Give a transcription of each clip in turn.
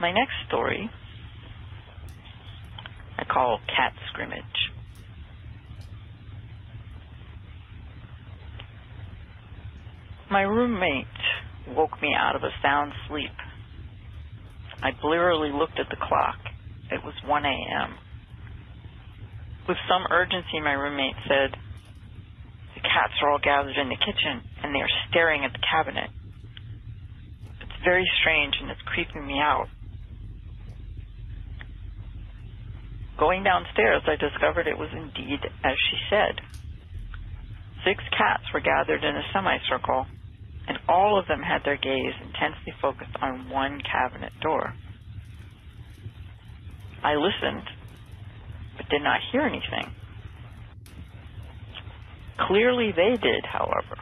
My next story I call Cat Scrimmage. My roommate woke me out of a sound sleep. I blearily looked at the clock. It was 1 a.m. With some urgency, my roommate said, "The cats are all gathered in the kitchen, and they are staring at the cabinet. It's very strange, and it's creeping me out." Going downstairs, I discovered it was indeed as she said. 6 cats were gathered in a semicircle, and all of them had their gaze intensely focused on one cabinet door. I listened, but did not hear anything. Clearly they did, however.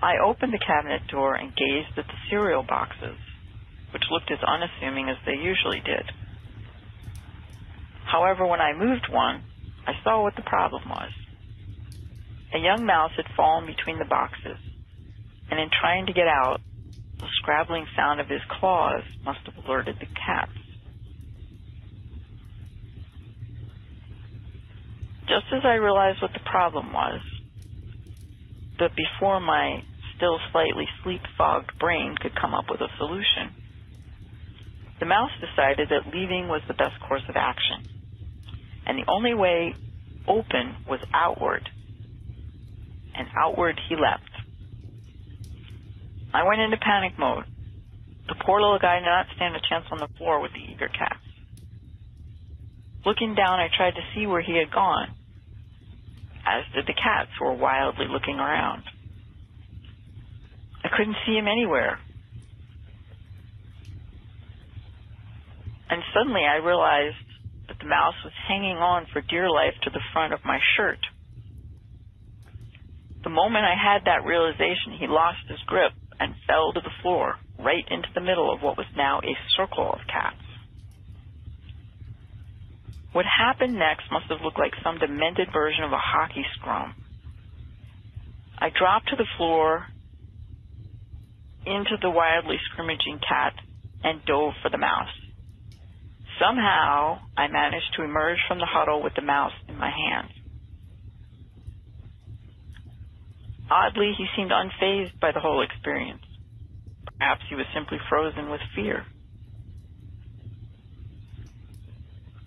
I opened the cabinet door and gazed at the cereal boxes, which looked as unassuming as they usually did. However, when I moved one, I saw what the problem was. A young mouse had fallen between the boxes, and in trying to get out, the scrabbling sound of his claws must have alerted the cats. Just as I realized what the problem was, but before my still slightly sleep-fogged brain could come up with a solution, the mouse decided that leaving was the best course of action, and the only way open was outward, and outward he leapt. I went into panic mode. The poor little guy did not stand a chance on the floor with the eager cats. Looking down, I tried to see where he had gone, as did the cats, who were wildly looking around. I couldn't see him anywhere. And suddenly I realized that the mouse was hanging on for dear life to the front of my shirt. The moment I had that realization, he lost his grip and fell to the floor, right into the middle of what was now a circle of cats. What happened next must have looked like some demented version of a hockey scrum. I dropped to the floor, into the wildly scrimmaging cat, and dove for the mouse. Somehow, I managed to emerge from the huddle with the mouse in my hand. Oddly, he seemed unfazed by the whole experience. Perhaps he was simply frozen with fear.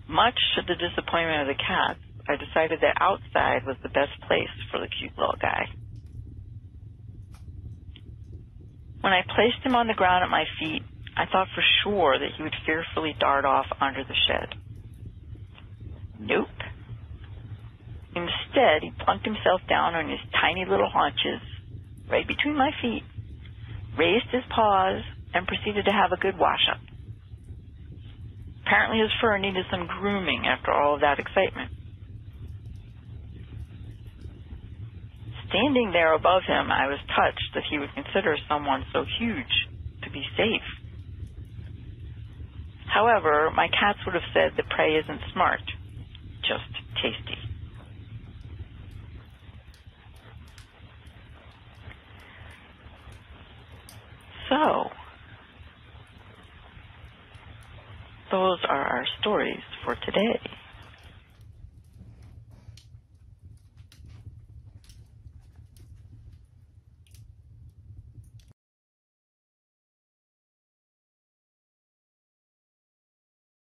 Much to the disappointment of the cats, I decided that outside was the best place for the cute little guy. When I placed him on the ground at my feet, I thought for sure that he would fearfully dart off under the shed. Nope. Instead, he plunked himself down on his tiny little haunches, right between my feet, raised his paws, and proceeded to have a good wash-up. Apparently his fur needed some grooming after all of that excitement. Standing there above him, I was touched that he would consider someone so huge to be safe. However, my cats would have said that prey isn't smart, just tasty. So, those are our stories for today.